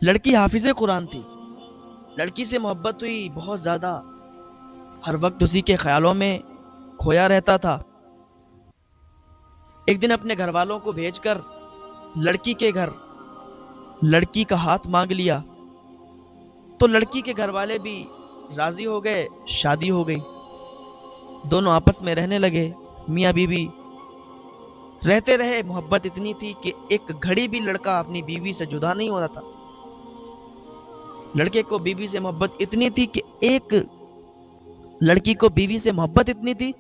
لڑکی حافظ قرآن تھی، لڑکی سے محبت ہوئی بہت زیادہ، ہر وقت اسی کے خیالوں میں کھویا رہتا تھا۔ ایک دن اپنے گھر والوں کو بھیج کر لڑکی کے گھر لڑکی کا ہاتھ مانگ لیا، تو لڑکی کے گھر والے بھی راضی ہو گئے، شادی ہو گئی، دونوں آپس میں رہنے لگے، میاں بیوی رہتے رہے۔ محبت اتنی تھی کہ ایک گھڑی بھی لڑکا اپنی بیوی سے جدا نہیں ہونا تھا۔ لڑکے کو بیوی سے محبت اتنی تھی کہ لڑکی کو بیوی سے محبت اتنی تھی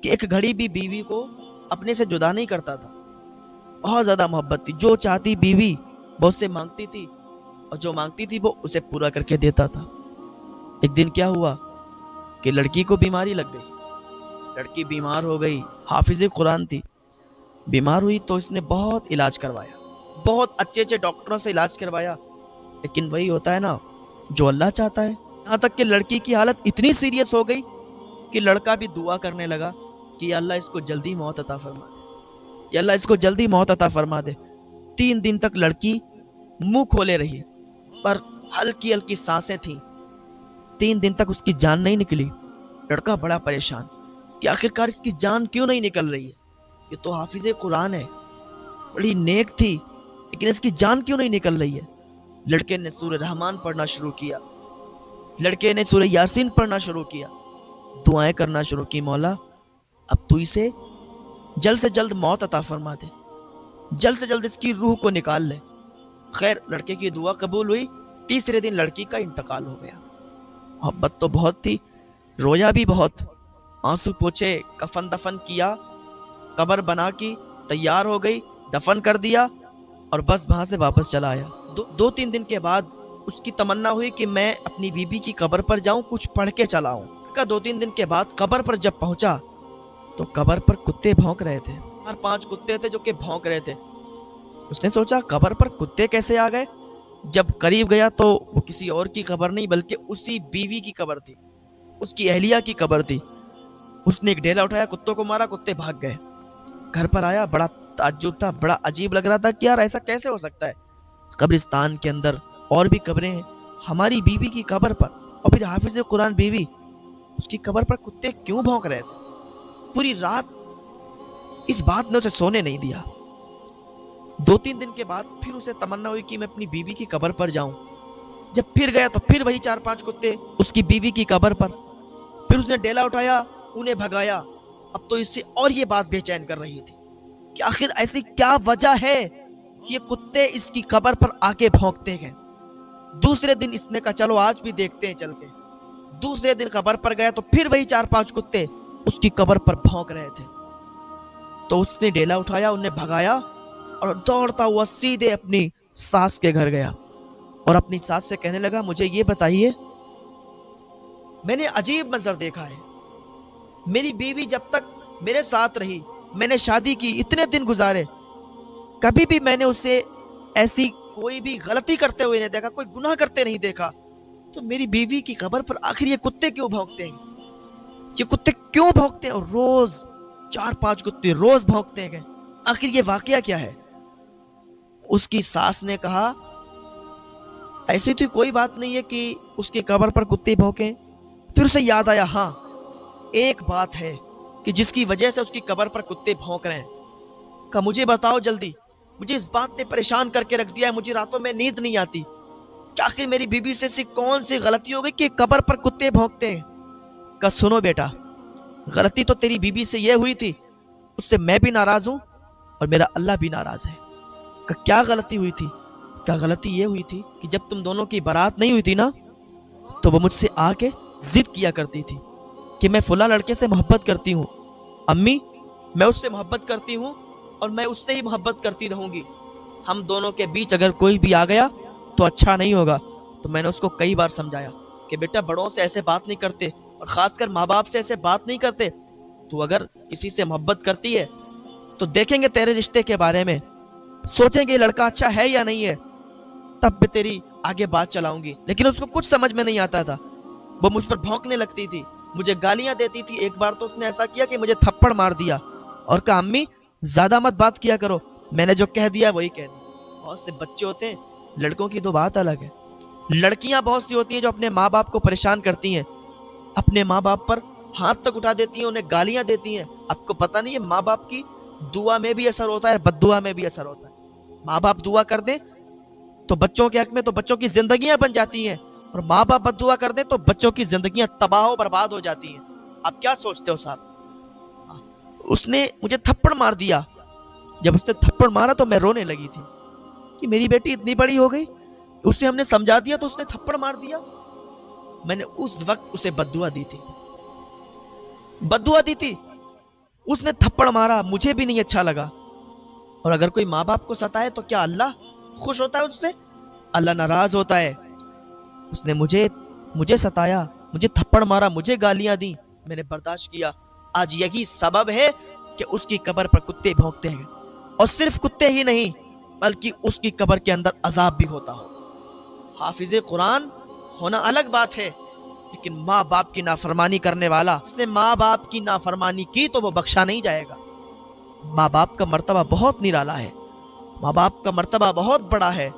کہ ایک گھڑی بھی بیوی کو اپنے سے جدا نہیں کرتا تھا۔ بہت زیادہ محبت تھی، جو چاہتی بیوی وہ اس سے مانگتی تھی، اور جو مانگتی تھی وہ اسے پورا کر کے دیتا تھا۔ ایک دن کیا ہوا کہ لڑکی کو بیماری لگ گئی، لڑکی بیمار ہو گئی، حافظ قرآن تھی، بیمار ہوئی تو اس نے بہت علاج کروایا، بہت اچھے اچھے ڈاکٹروں سے علاج کروایا، لیکن وہی ہوتا ہے نا جو اللہ چاہتا ہے۔ یہاں تک کہ لڑکی کی حالت اتنی سیریس ہو گئی کہ لڑکا بھی دعا کرنے لگا کہ یا اللہ اس کو جلدی موت عطا فرما دے، یا اللہ اس کو جلدی موت عطا فرما دے۔ 3 دن تک لڑکی منہ کھولے رہی، پر ہلکی ہلکی سانسیں تھیں، 3 دن تک اس کی جان نہیں نکلی۔ لڑکا بڑا پریشان کہ آخرکار اس کی جان کیوں نہیں نکل رہی ہے، یہ تو حافظ قرآن ہے، بڑی نیک تھی، لیکن اس کی جان کیوں نہیں نکل رہی ہے۔ لڑکے نے سورہ رحمان پڑھنا شروع کیا، لڑکے نے سورہ یاسین پڑھنا شروع کیا، دعائیں کرنا شروع کی، مولا اب تو اسے جلد سے جلد موت عطا فرما دے، جلد سے جلد اس کی روح کو نکال لے۔ خیر لڑکے کی دعا قبول ہوئی، تیسرے دن لڑکی کا انتقال ہو گیا۔ محبت تو بہت تھی، رویا بھی بہت، آنسو پوچھے، کفن دفن کیا، قبر بنا کی تیار ہو گئی، دفن کر دیا، اور بس وہاں سے واپس چلا آیا۔ 2-3 دن کے بعد اس کی تمنا ہوئی کہ میں اپنی بیوی کی قبر پر جاؤں، کچھ پڑھ کے چلا آؤں۔ 2-3 دن کے بعد قبر پر جب پہنچا تو قبر پر کتے بھونک رہے تھے، 4-5 کتے تھے جو کہ بھونک رہے تھے۔ اس نے سوچا قبر پر کتے کیسے آ گئے؟ جب قریب گیا تو وہ کسی اور کی قبر نہیں بلکہ اسی بیوی کی قبر تھی، اس کی اہلیہ کی قبر تھی۔ اس نے ایک ڈیلا اٹھایا، کتوں کو مارا، کتے بھاگ گئے۔ گھر پر آیا، بڑا تعجب تھا، بڑا عجیب لگ رہا تھا کہ یار ایسا کیسے ہو سکتا ہے، قبرستان کے اندر اور بھی قبریں ہیں، ہماری بیوی کی قبر پر اور پھر حافظ قرآن بیوی، اس کی قبر پر کتے کیوں بھونک رہے تھے؟ پوری رات اس بات نے اسے سونے نہیں دیا۔ 2-3 دن کے بعد پھر اسے تمنا ہوئی کہ میں اپنی بیوی کی قبر پر جاؤں۔ جب پھر گیا تو پھر وہی 4-5 کتے اس کی بیوی کی قبر پر۔ پھر اس نے ڈیلا اٹھایا، انہیں بھگایا۔ اب تو اس سے اور یہ بات بے چین کر رہی تھی کہ آخر ایسی کیا وجہ ہے کہ یہ کتے اس کی قبر پر آ کے بھونکتے ہیں۔ دوسرے دن اس نے کہا چلو آج بھی دیکھتے ہیں چل کے۔ دوسرے دن قبر پر گیا تو پھر وہی 4-5 کتے اس کی قبر پر بھونک رہے تھے۔ تو اس نے ڈیلا اٹھایا، انہیں بھگایا اور دوڑتا ہوا سیدھے اپنی ساس کے گھر گیا اور اپنی ساس سے کہنے لگا مجھے یہ بتائیے، میں نے عجیب منظر دیکھا ہے، میری بیوی جب تک میرے ساتھ رہی، میں نے شادی کی، اتنے دن گزارے، کبھی بھی میں نے اسے ایسی کوئی بھی غلطی کرتے ہوئے نہیں دیکھا، کوئی گناہ کرتے نہیں دیکھا، تو میری بیوی کی قبر پر آخر یہ کتے کیوں بھونکتے ہیں؟ یہ کتے کیوں بھونکتے ہیں؟ اور روز 4-5 کتے روز بھونکتے ہیں، آخر یہ واقعہ کیا ہے؟ اس کی ساس نے کہا ایسی تو کوئی بات نہیں ہے کہ اس کی قبر پر کتے بھونکیں۔ پھر اسے یاد آیا، ہاں ایک بات ہے کہ جس کی وجہ سے اس کی قبر پر کتے بھونک رہے ہیں۔ کہ مجھے بتاؤ جلدی، مجھے اس بات نے پریشان کر کے رکھ دیا ہے، مجھے راتوں میں نیند نہیں آتی کہ آخر میری بیوی سے ایسی کون سی غلطی ہو گئی کہ قبر پر کتے بھونکتے ہیں۔ کہ سنو بیٹا، غلطی تو تیری بیوی سے یہ ہوئی تھی، اس سے میں بھی ناراض ہوں اور میرا اللہ بھی ناراض ہے۔ کہ کیا غلطی ہوئی تھی؟ کیا غلطی یہ ہوئی تھی کہ جب تم دونوں کی بارات نہیں ہوئی تھی نا، تو وہ مجھ سے آ کے ضد کیا کرتی تھی کہ میں فلاں لڑکے سے محبت کرتی ہوں، امی میں اس سے محبت کرتی ہوں اور میں اس سے ہی محبت کرتی رہوں گی، ہم دونوں کے بیچ اگر کوئی بھی آ گیا تو اچھا نہیں ہوگا۔ تو میں نے اس کو کئی بار سمجھایا کہ بیٹا بڑوں سے ایسے بات نہیں کرتے، اور خاص کر ماں باپ سے ایسے بات نہیں کرتے، تو اگر کسی سے محبت کرتی ہے تو دیکھیں گے تیرے رشتے کے بارے میں، سوچیں گے لڑکا اچھا ہے یا نہیں ہے، تب میں تیری آگے بات چلاؤں گی۔ لیکن اس کو کچھ سمجھ میں نہیں آتا تھا، وہ مجھ پر بھونکنے لگتی تھی، مجھے گالیاں دیتی تھی۔ ایک بار تو اس نے ایسا کیا کہ مجھے تھپڑ مار دیا اور کہا امی زیادہ مت بات کیا کرو، میں نے جو کہہ دیا وہی کہہ دیا۔ بہت سے بچے ہوتے ہیں لڑکوں کی تو بات الگ ہے. لڑکیاں بہت سی ہوتی ہیں جو اپنے ماں باپ کو پریشان کرتی ہیں, اپنے ماں باپ پر ہاتھ تک اٹھا دیتی ہیں, انہیں گالیاں دیتی ہیں. آپ کو پتہ نہیں ہے ماں باپ کی دعا میں بھی اثر ہوتا ہے, بد دعا میں بھی اثر ہوتا ہے. ماں باپ دعا کر دیں تو بچوں کے حق میں تو بچوں کی زندگیاں بن جاتی ہیں, اور ماں باپ بد دعا کر دیں تو بچوں کی زندگیاں تباہ و برباد ہو جاتی ہیں. آپ کیا سوچتے ہو صاحب؟ اس نے مجھے تھپڑ مار دیا. جب اس نے تھپڑ مارا تو میں رونے لگی تھی کہ میری بیٹی اتنی بڑی ہو گئی, اسے ہم نے سمجھا دیا تو اس نے تھپڑ مار دیا. میں نے اس وقت اسے بد دعا دی تھی, بد دعا دی تھی. اس نے تھپڑ مارا, مجھے بھی نہیں اچھا لگا. اور اگر کوئی ماں باپ کو ستائے تو کیا اللہ خوش ہوتا ہے اس سے؟ اللہ ناراض ہوتا ہے. اس نے مجھے ستایا, مجھے تھپڑ مارا, مجھے گالیاں دی, میں نے برداشت کیا. آج یہی سبب ہے کہ اس کی قبر پر کتے بھونکتے ہیں, اور صرف کتے ہی نہیں بلکہ اس کی قبر کے اندر عذاب بھی ہوتا ہو. حافظ قرآن ہونا الگ بات ہے, لیکن ماں باپ کی نافرمانی کرنے والا, اس نے ماں باپ کی نافرمانی کی تو وہ بخشا نہیں جائے گا. ماں باپ کا مرتبہ بہت نرالا ہے, ماں باپ کا مرتبہ بہت بڑا ہے.